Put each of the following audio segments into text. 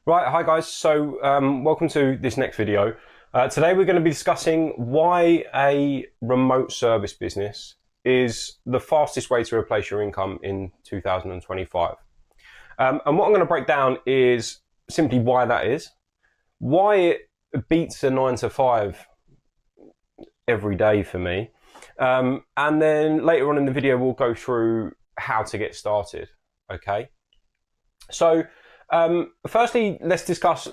Right, hi guys. So welcome to this next video. Today we're going to be discussing why a remote service business is the fastest way to replace your income in 2025. And what I'm going to break down is simply why that is, why it beats a 9 to 5 every day for me. And then later on in the video, we'll go through how to get started. Okay. So firstly, let's discuss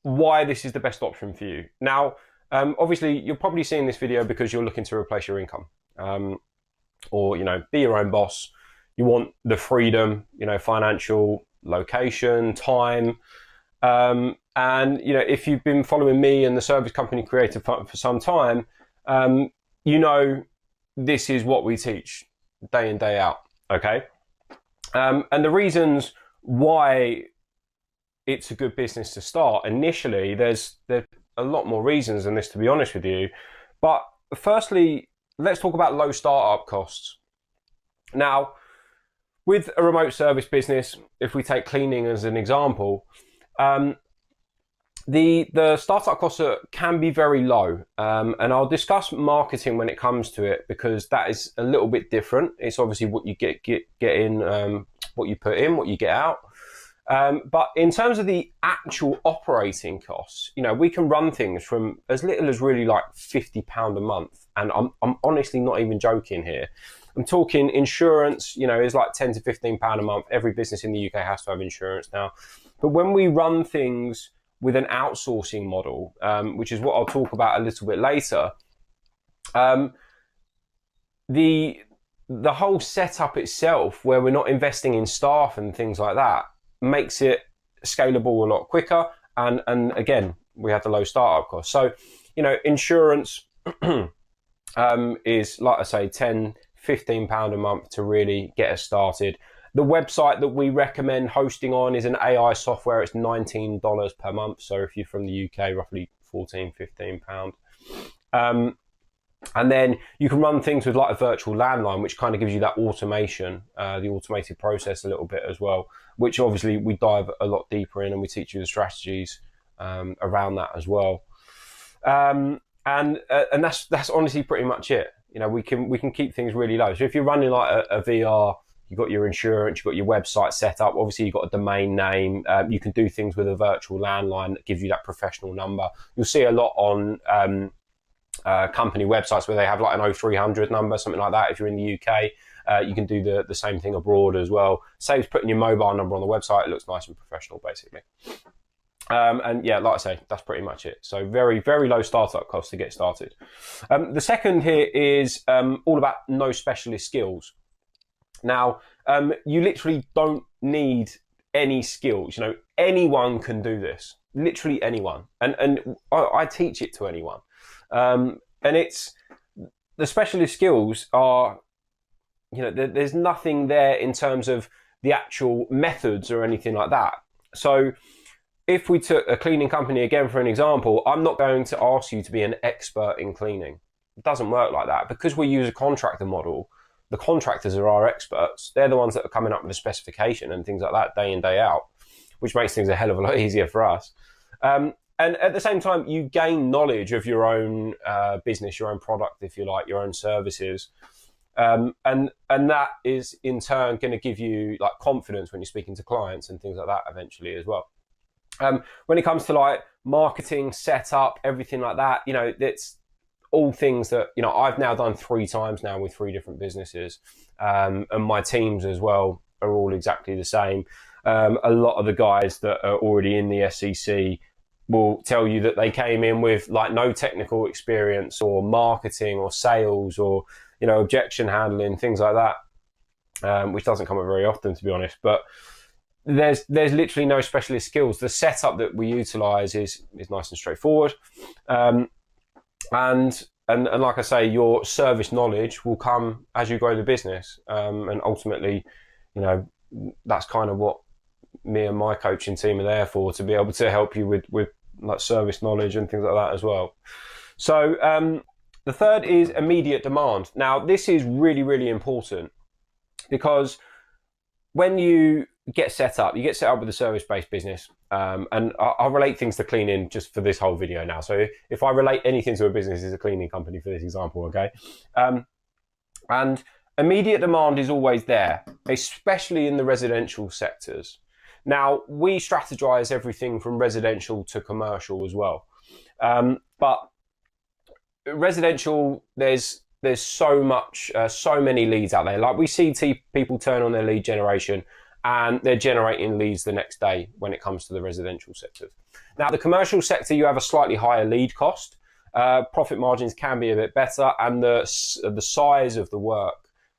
why this is the best option for you. Now, obviously, you're probably seeing this video because you're looking to replace your income, or be your own boss. You want the freedom, financial, location, time, and if you've been following me and the Service Company Creator for some time, this is what we teach day in, day out. Okay, and the reasons why it's a good business to start initially, there's a lot more reasons than this, to be honest with you. But firstly, let's talk about low startup costs. Now, with a remote service business, if we take cleaning as an example, the startup costs can be very low, and I'll discuss marketing when it comes to it, because that is a little bit different. It's obviously what you get in, what you put in, what you get out. But in terms of the actual operating costs, we can run things from as little as really like £50 a month. And I'm honestly not even joking here. I'm talking insurance, is like £10 to £15 a month. Every business in the UK has to have insurance now. But when we run things with an outsourcing model, which is what I'll talk about a little bit later, the whole setup itself, where we're not investing in staff and things like that, makes it scalable a lot quicker. And again, we have the low startup cost. So, insurance is, like I say, £10, £15 a month to really get us started. The website that we recommend hosting on is an AI software. It's $19 per month. So if you're from the UK, roughly £14, £15. And then you can run things with like a virtual landline, which kind of gives you that automation, the automated process a little bit as well, which obviously we dive a lot deeper in, and we teach you the strategies around that as well. And that's honestly pretty much it. We can keep things really low. So if you're running like a VR, you've got your insurance, you've got your website set up. Obviously, you've got a domain name. You can do things with a virtual landline that gives you that professional number. You'll see a lot on company websites where they have like an 0300 number, something like that. If you're in the UK, you can do the same thing abroad as well. Saves putting your mobile number on the website. It looks nice and professional, basically. And yeah, like I say, that's pretty much it. So very, very low startup costs to get started. The second here is all about no specialist skills. Now, you literally don't need any skills. Anyone can do this. Literally anyone. And I teach it to anyone. And it's the specialist skills are, there's nothing there in terms of the actual methods or anything like that. So if we took a cleaning company again for an example, I'm not going to ask you to be an expert in cleaning. It doesn't work like that. Because we use a contractor model, the contractors are our experts. They're the ones that are coming up with the specification and things like that day in, day out, which makes things a hell of a lot easier for us. And at the same time, you gain knowledge of your own business, your own product, if you like, your own services. And that is in turn going to give you like confidence when you're speaking to clients and things like that eventually as well. When it comes to like marketing, setup, everything like that, it's all things that, I've now done 3 times now with 3 different businesses. And my teams as well are all exactly the same. A lot of the guys that are already in the SEC will tell you that they came in with like no technical experience or marketing or sales or, objection handling, things like that, which doesn't come up very often, to be honest. But there's literally no specialist skills. The setup that we utilize is nice and straightforward. And like I say, your service knowledge will come as you grow the business. And ultimately, that's kind of what me and my coaching team are there for, to be able to help you with like service knowledge and things like that as well. So the third is immediate demand. Now, this is really, really important, because when you get set up. You get set up with a service-based business, and I'll relate things to cleaning just for this whole video now. So if I relate anything to a business, it's a cleaning company for this example, okay? And immediate demand is always there, especially in the residential sectors. Now, we strategize everything from residential to commercial as well. But residential, there's so many leads out there. Like we see people turn on their lead generation and they're generating leads the next day when it comes to the residential sectors. Now, the commercial sector, you have a slightly higher lead cost. Profit margins can be a bit better, and the size of the work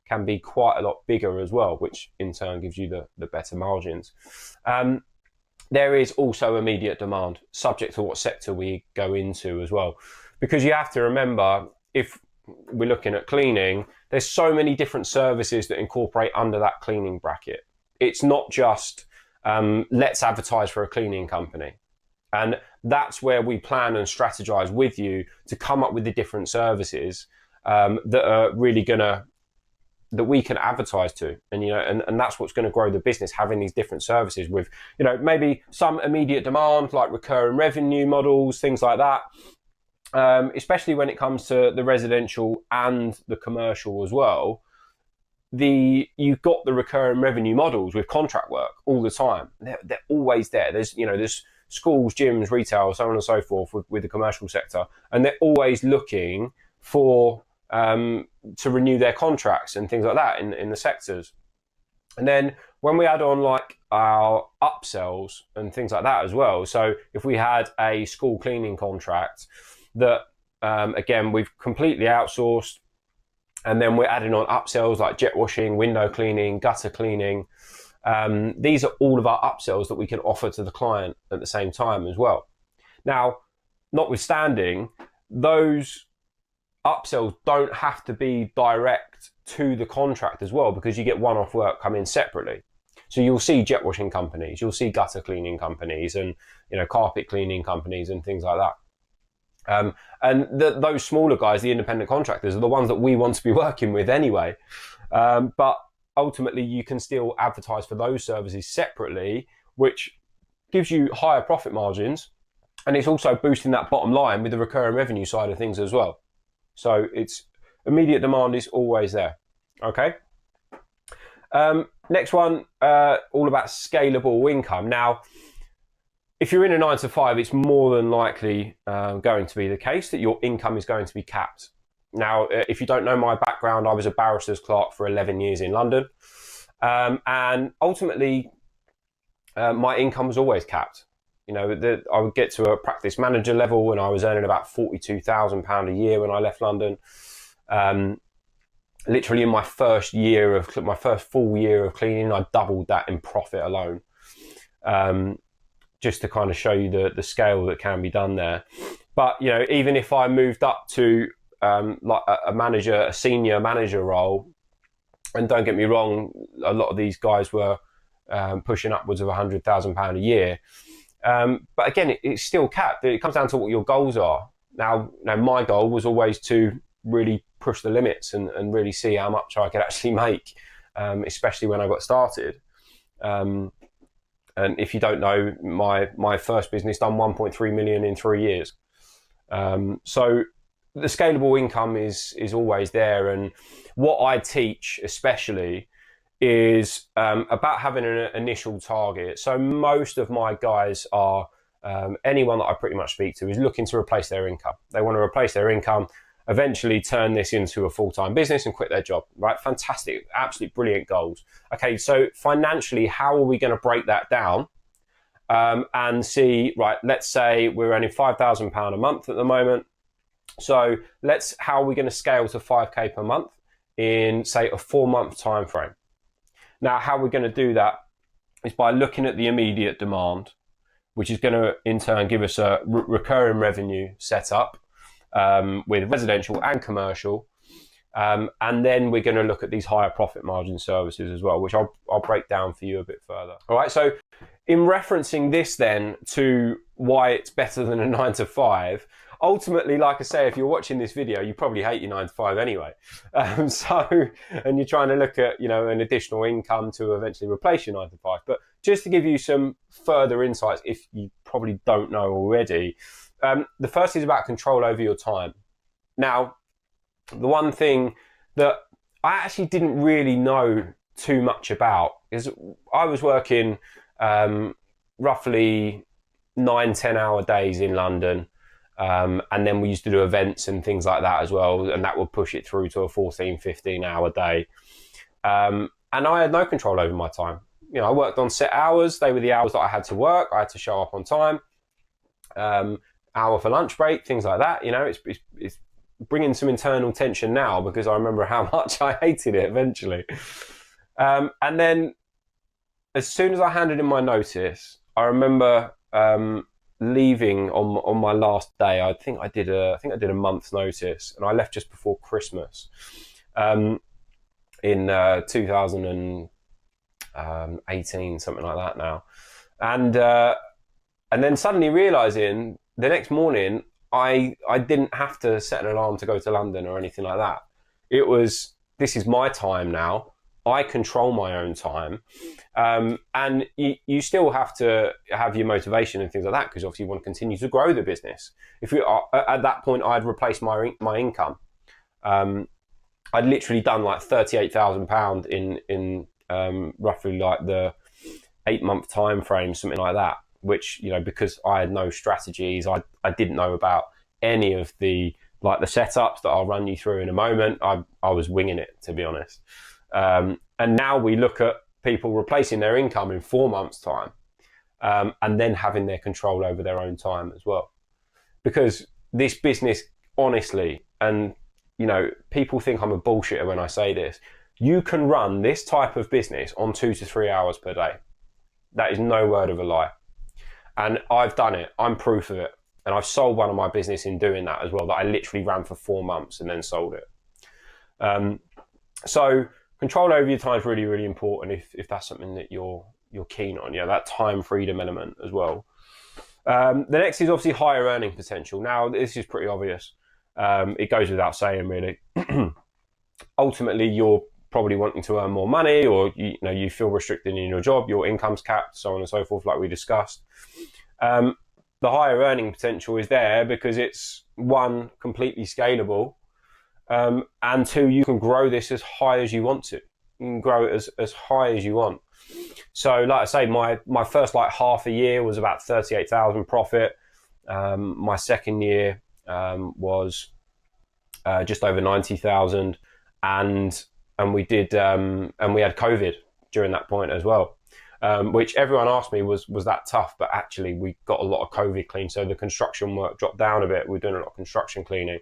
can be quite a lot bigger as well, which in turn gives you the better margins. There is also immediate demand, subject to what sector we go into as well. Because you have to remember, if we're looking at cleaning, there's so many different services that incorporate under that cleaning bracket. It's not just let's advertise for a cleaning company. And that's where we plan and strategize with you to come up with the different services that are really that we can advertise to, and and that's what's going to grow the business, having these different services with maybe some immediate demand like recurring revenue models, things like that, especially when it comes to the residential and the commercial as well. You've got the recurring revenue models with contract work all the time. They're always there. There's schools, gyms, retail, so on and so forth with the commercial sector, and they're always looking for to renew their contracts and things like that in the sectors. And then when we add on like our upsells and things like that as well, so if we had a school cleaning contract that again we've completely outsourced, and then we're adding on upsells like jet washing, window cleaning, gutter cleaning, these are all of our upsells that we can offer to the client at the same time as well. Now, notwithstanding, those upsells don't have to be direct to the contract as well, because you get one-off work come in separately. So you'll see jet washing companies, you'll see gutter cleaning companies, and carpet cleaning companies and things like that. And those smaller guys, the independent contractors, are the ones that we want to be working with anyway. But ultimately, you can still advertise for those services separately, which gives you higher profit margins, and it's also boosting that bottom line with the recurring revenue side of things as well. So it's immediate demand is always there. Okay. Next one, all about scalable income. Now, if you're in a 9 to 5, it's more than likely going to be the case that your income is going to be capped. Now, if you don't know my background, I was a barrister's clerk for 11 years in London. And ultimately, my income was always capped. I would get to a practice manager level and I was earning about £42,000 a year when I left London. Literally in my first full year of cleaning, I doubled that in profit alone. Just to kind of show you the scale that can be done there. But, even if I moved up to like a senior manager role, and don't get me wrong, a lot of these guys were pushing upwards of £100,000 a year. But again, it's still capped. It comes down to what your goals are. Now my goal was always to really push the limits and really see how much I could actually make, especially when I got started. And if you don't know, my first business done 1.3 million in 3 years. So the scalable income is always there. And what I teach especially is about having an initial target. So most of my guys are, anyone that I pretty much speak to is looking to replace their income. They want to replace their income, eventually turn this into a full-time business and quit their job, right? Fantastic, absolutely brilliant goals. Okay, so financially, how are we going to break that down and see, right, let's say we're earning £5,000 a month at the moment. So how are we going to scale to 5K per month in, say, a 4-month time frame? Now, how we're going to do that is by looking at the immediate demand, which is going to in turn give us a recurring revenue setup with residential and commercial. And then we're going to look at these higher profit margin services as well, which I'll break down for you a bit further. All right. So in referencing this then to why it's better than a 9 to 5, ultimately, like I say, if you're watching this video, you probably hate your 9 to 5 anyway. And you're trying to look at, an additional income to eventually replace your 9 to 5. But just to give you some further insights, if you probably don't know already, the first is about control over your time. Now, the one thing that I actually didn't really know too much about is I was working roughly 9-10 hour days in London, and then we used to do events and things like that as well, and that would push it through to a 14-15 hour day, and I had no control over my time. I worked on set hours. They were the hours that I had to work. I had to show up on time, hour for lunch break, things like that. It's bringing some internal tension now, because I remember how much I hated it eventually. And then as soon as I handed in my notice, I remember leaving on my last day. I think I did a month's notice, and I left just before Christmas in 2018, something like that now. And then suddenly realizing the next morning I didn't have to set an alarm to go to London or anything like that. It was, this is my time now. I control my own time. And you still have to have your motivation and things like that, because obviously you want to continue to grow the business. If you are, at that point, I'd replaced my income. I'd literally done like £38,000 in roughly like the 8-month time frame, something like that, which, because I had no strategies, I didn't know about any of the setups that I'll run you through in a moment. I was winging it, to be honest. And now we look at people replacing their income in 4 months' time, and then having their control over their own time as well. Because this business, honestly, and people think I'm a bullshitter when I say this, you can run this type of business on 2 to 3 hours per day. That is no word of a lie. And I've done it. I'm proof of it. And I've sold one of my business in doing that as well, that I literally ran for 4 months and then sold it. So control over your time is really, really important if that's something that you're keen on. That time freedom element as well. The next is obviously higher earning potential. Now, this is pretty obvious. It goes without saying, really. Ultimately, you're probably wanting to earn more money, or you feel restricted in your job, your income's capped, so on and so forth, like we discussed. The higher earning potential is there because it's, one, completely scalable, and two, you can grow this as high as you want to. You can grow it as high as you want. So like I say, my first half a year was about 38,000 profit. My second year was just over 90,000, and we did and we had COVID during that point as well, which everyone asked me was that tough, but actually we got a lot of COVID clean, so the construction work dropped down a bit. We're doing a lot of construction cleaning,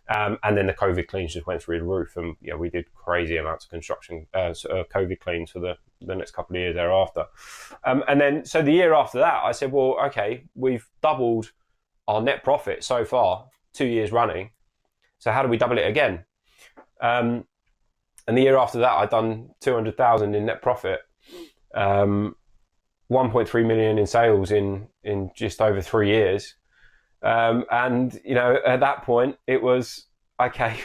and then the COVID cleans just went through the roof, and we did crazy amounts of construction COVID cleans for the next couple of years thereafter. And then so the year after that, I said, well, okay, we've doubled our net profit so far, 2 years running, so how do we double it again? And the year after that, I'd done 200,000 in net profit, 1.3 million in sales in just over 3 years. And, at that point, it was, okay,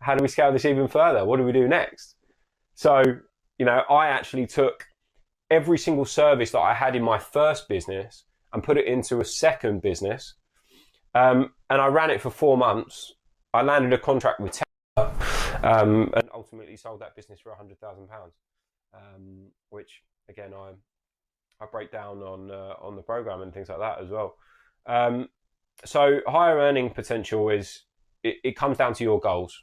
how do we scale this even further? What do we do next? So, I actually took every single service that I had in my first business and put it into a second business. And I ran it for 4 months. I landed a contract with Tesla, and ultimately sold that business for £100,000, which again I break down on the program and things like that as well. So higher earning potential is it comes down to your goals,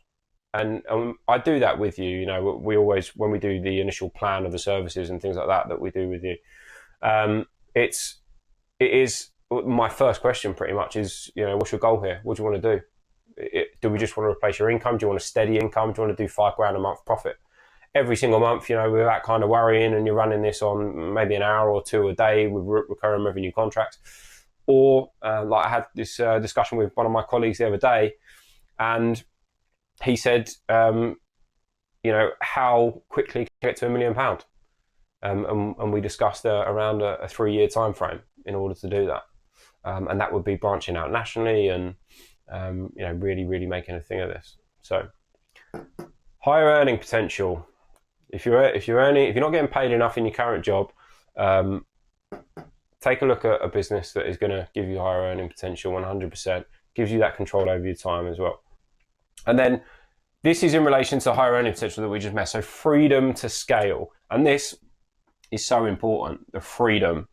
and I do that with you. We always, when we do the initial plan of the services and things like that we do with you, it is my first question pretty much is, what's your goal here? What do you want to do? Do we just want to replace your income? Do you want a steady income? Do you want to do £5,000 a month profit every single month, without kind of worrying, and you're running this on maybe an hour or two a day with recurring revenue contracts? Or like I had this discussion with one of my colleagues the other day, and he said, how quickly can you get to £1 million? And we discussed around a 3-year time frame in order to do that. And that would be branching out nationally and really making a thing of this. So higher earning potential. If you're not getting paid enough in your current job, take a look at a business that is going to give you higher earning potential. 100% gives you that control over your time as well. And then this is in relation to higher earning potential that we just met. So freedom to scale, and this is so important. The freedom,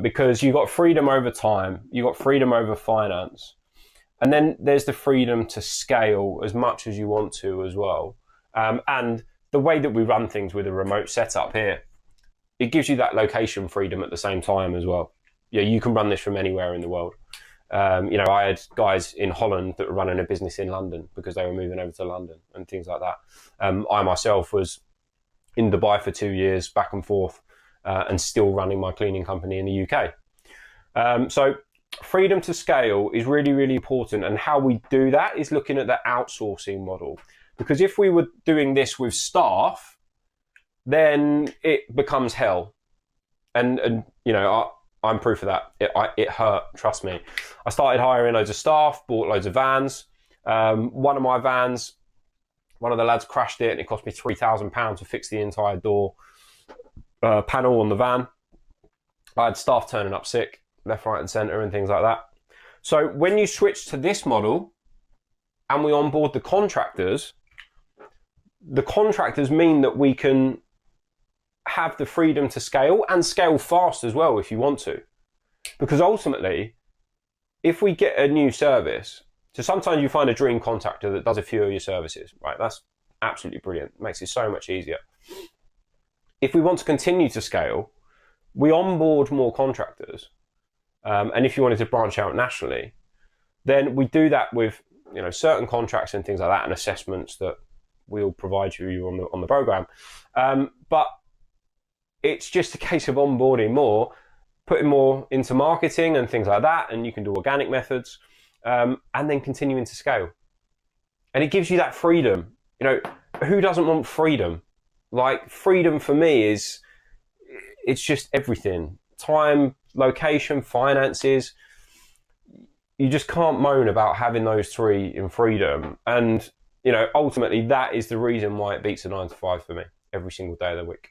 because you got freedom over time, you got freedom over finance. And then there's the freedom to scale as much as you want to as well. And the way that we run things with a remote setup here, it gives you that location freedom at the same time as well. Yeah, you can run this from anywhere in the world. I had guys in Holland that were running a business in London because they were moving over to London and things like that. I myself was in Dubai for 2 years, back and forth, and still running my cleaning company in the UK. So freedom to scale is really, really important. And how we do that is looking at the outsourcing model. Because if we were doing this with staff, then it becomes hell. And I'm proof of that. It hurt, trust me. I started hiring loads of staff, bought loads of vans. One of my vans, one of the lads crashed it and it cost me £3,000 to fix the entire door panel on the van. I had staff turning up sick, left, right and centre and things like that. So when you switch to this model and we onboard the contractors mean that we can have the freedom to scale and scale fast as well if you want to. Because ultimately, if we get a new service, so sometimes you find a dream contractor that does a few of your services, right? That's absolutely brilliant. It makes it so much easier. If we want to continue to scale, we onboard more contractors. And if you wanted to branch out nationally, then we do that with certain contracts and things like that and assessments that we'll provide you on the program. But it's just a case of onboarding more, putting more into marketing and things like that, and you can do organic methods, and then continuing to scale. And it gives you that freedom. Who doesn't want freedom? Like, freedom for me it's just everything. Time, location, finances. You just can't moan about having those three in freedom. And, ultimately that is the reason why it beats a 9 to 5 for me every single day of the week.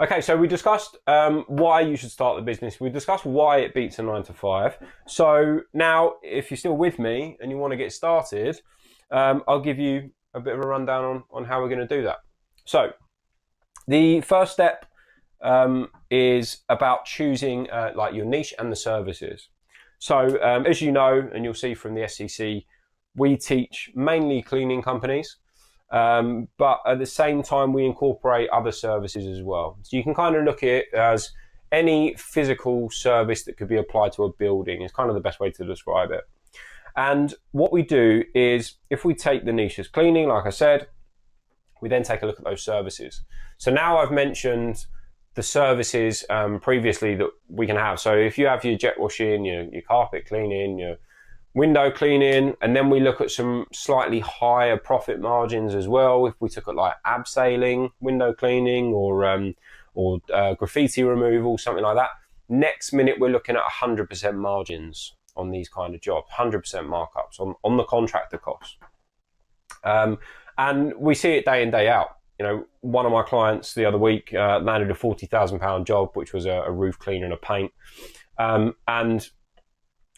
Okay, so we discussed why you should start the business. We discussed why it beats a 9 to 5. So now, if you're still with me and you want to get started, I'll give you a bit of a rundown on how we're going to do that. So the first step is about choosing your niche and the services. So as you know, and you'll see from the SCC, we teach mainly cleaning companies. But at the same time, we incorporate other services as well. So you can kind of look at it as any physical service that could be applied to a building is kind of the best way to describe it. And what we do is, if we take the niche as cleaning, like I said, we then take a look at those services. So now I've mentioned the services previously that we can have. So if you have your jet washing, your carpet cleaning, your window cleaning, and then we look at some slightly higher profit margins as well. If we took it like abseiling, window cleaning, or graffiti removal, something like that. Next minute, we're looking at 100% margins on these kind of jobs, 100% markups on the contractor cost. And we see it day in, day out. One of my clients the other week landed a £40,000 job, which was a roof cleaner and a paint, and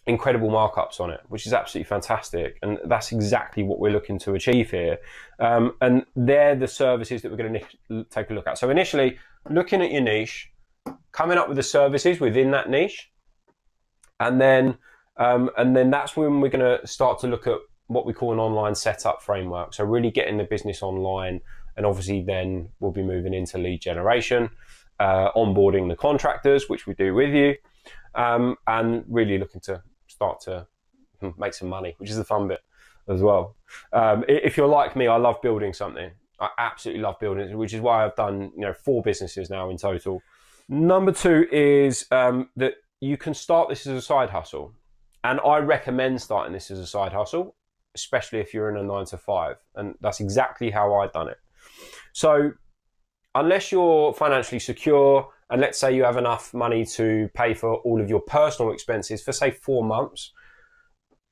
incredible markups on it, which is absolutely fantastic. And that's exactly what we're looking to achieve here. And they're the services that we're going to take a look at. So initially, looking at your niche, coming up with the services within that niche, and then that's when we're going to start to look at what we call an online setup framework. So really getting the business online, and obviously then we'll be moving into lead generation, onboarding the contractors, which we do with you, and really looking to start to make some money, which is the fun bit as well. If you're like me, I love building something. I absolutely love building it, which is why I've done 4 businesses now in total. Number 2 is that you can start this as a side hustle. And I recommend starting this as a side hustle, especially if you're in a 9 to 5. And that's exactly how I've done it. So unless you're financially secure and let's say you have enough money to pay for all of your personal expenses for say 4 months,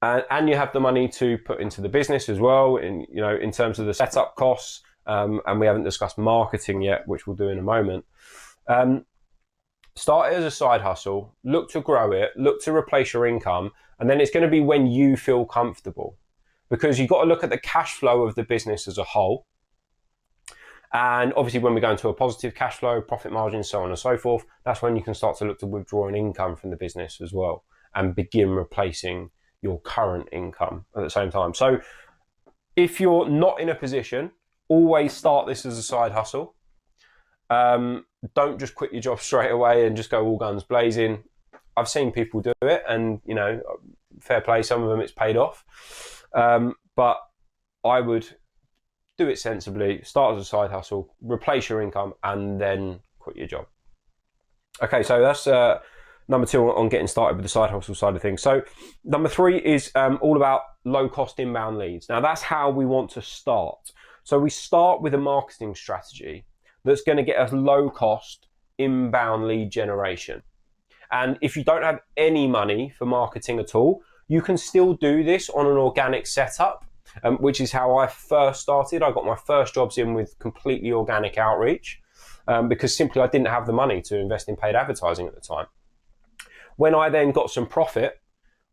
and you have the money to put into the business as well, in terms of the setup costs, and we haven't discussed marketing yet, which we'll do in a moment. Start it as a side hustle, look to grow it, look to replace your income, and then it's going to be when you feel comfortable, because you've got to look at the cash flow of the business as a whole. And obviously when we go into a positive cash flow, profit margin, so on and so forth, that's when you can start to look to withdraw an income from the business as well and begin replacing your current income at the same time. So if you're not in a position, always start this as a side hustle. Don't just quit your job straight away and just go all guns blazing. I've seen people do it, and fair play, some of them it's paid off. But I would do it sensibly, start as a side hustle, replace your income, and then quit your job. Okay, so that's number 2 on getting started with the side hustle side of things. So number 3 is all about low cost inbound leads. Now that's how we want to start. So we start with a marketing strategy that's going to get us low cost inbound lead generation. And if you don't have any money for marketing at all, you can still do this on an organic setup, which is how I first started. I got my first jobs in with completely organic outreach, because simply I didn't have the money to invest in paid advertising at the time. When I then got some profit,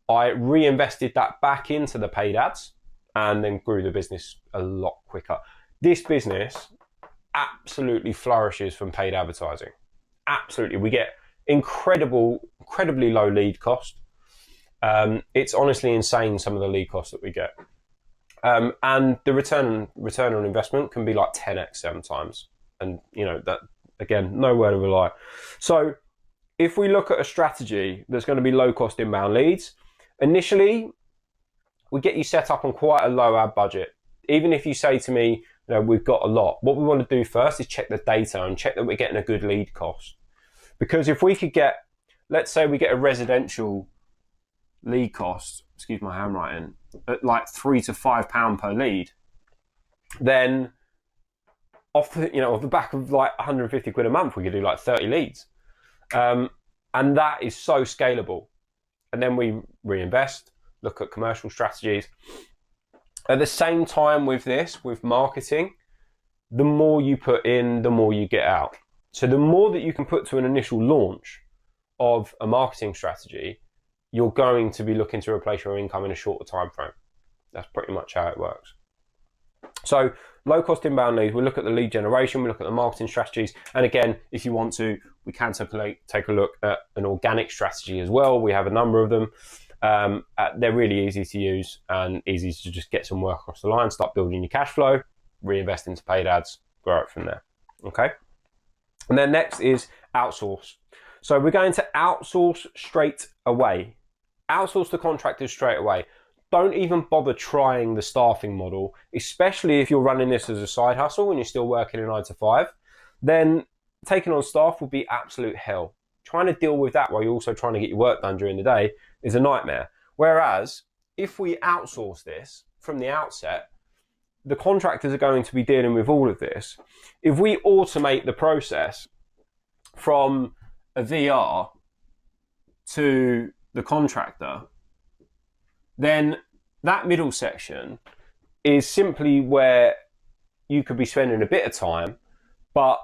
I reinvested that back into the paid ads and then grew the business a lot quicker. This business absolutely flourishes from paid advertising. Absolutely. We get incredibly low lead cost. It's honestly insane, some of the lead costs that we get. And the return on investment can be like 10x sometimes. And that, again, no word of a lie. So if we look at a strategy that's going to be low cost inbound leads, initially we get you set up on quite a low ad budget. Even if you say to me, we've got a lot, what we want to do first is check the data and check that we're getting a good lead cost. Because if we could get, let's say we get a residential lead cost, excuse my handwriting, at like £3 to £5 per lead, then off the back of like 150 quid a month, we could do like 30 leads. And that is so scalable. And then we reinvest, look at commercial strategies. At the same time with this, with marketing, the more you put in, the more you get out. So the more that you can put to an initial launch of a marketing strategy, you're going to be looking to replace your income in a shorter time frame. That's pretty much how it works. So low cost inbound leads, we look at the lead generation, we look at the marketing strategies. And again, if you want to, we can take a look at an organic strategy as well. We have a number of them. They're really easy to use and easy to just get some work across the line, start building your cash flow, reinvest into paid ads, grow it from there. Okay. And then next is outsource. So we're going to outsource straight away. Outsource the contractors straight away. Don't even bother trying the staffing model, especially if you're running this as a side hustle and you're still working a 9 to 5. Then taking on staff will be absolute hell. Trying to deal with that while you're also trying to get your work done during the day is a nightmare. Whereas if we outsource this from the outset, the contractors are going to be dealing with all of this. If we automate the process from a VR to the contractor, then that middle section is simply where you could be spending a bit of time, but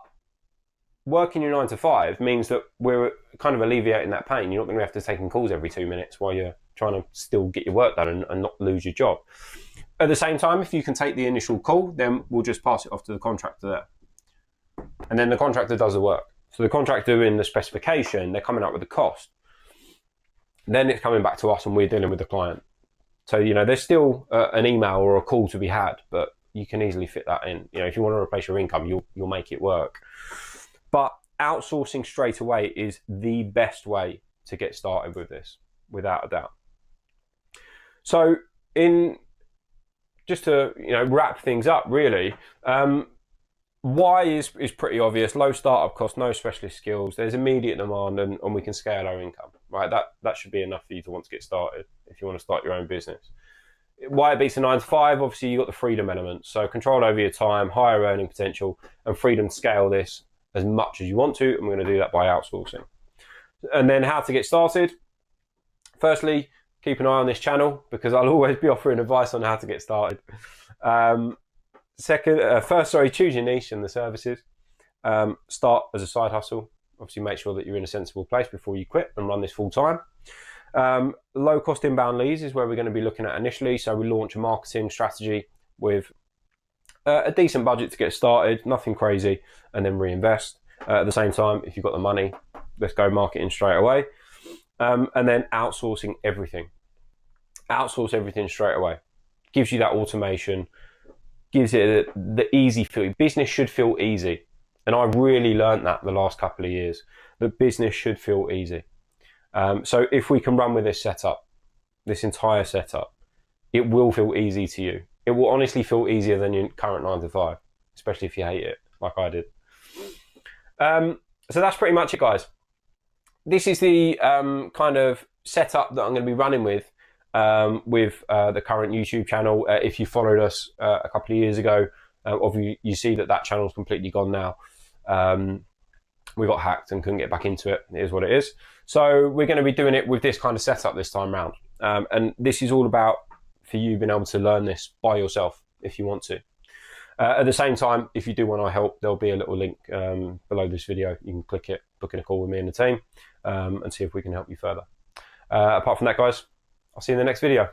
working your 9 to 5 means that we're kind of alleviating that pain. You're not going to have to take calls every 2 minutes while you're trying to still get your work done and not lose your job. At the same time, if you can take the initial call, then we'll just pass it off to the contractor there. And then the contractor does the work. So the contractor in the specification, they're coming up with the cost. Then it's coming back to us and we're dealing with the client. So, there's still an email or a call to be had, but you can easily fit that in. If you want to replace your income, you'll make it work. But outsourcing straight away is the best way to get started with this, without a doubt. So just to wrap things up, really, why is pretty obvious. Low startup cost, no specialist skills. There's immediate demand, and we can scale our income. Right, that should be enough for you to want to get started if you want to start your own business. Why it beats a 9 to 5? Obviously, you got the freedom element. So control over your time, higher earning potential, and freedom to scale this as much as you want to, and we're going to do that by outsourcing. And then how to get started. Firstly, keep an eye on this channel because I'll always be offering advice on how to get started. First, choose your niche and the services. Start as a side hustle. Obviously, make sure that you're in a sensible place before you quit and run this full time. Low cost inbound leads is where we're going to be looking at initially. So we launch a marketing strategy with a decent budget to get started, nothing crazy, and then reinvest. At the same time, if you've got the money, let's go marketing straight away. And then outsourcing everything. Outsource everything straight away. Gives you that automation, gives it the easy feel. Business should feel easy. And I really learned that the last couple of years, that business should feel easy. So if we can run with this setup, this entire setup, it will feel easy to you. It will honestly feel easier than your current 9 to 5, especially if you hate it, like I did. So that's pretty much it, guys. This is the kind of setup that I'm going to be running with the current YouTube channel. If you followed us a couple of years ago, you see that channel's completely gone now. We got hacked and couldn't get back into it. It is what it is. So we're going to be doing it with this kind of setup this time round. And this is all about for you being able to learn this by yourself if you want to. At the same time, if you do want our help, there'll be a little link below this video. You can click it, book in a call with me and the team, and see if we can help you further. Apart from that, guys, I'll see you in the next video.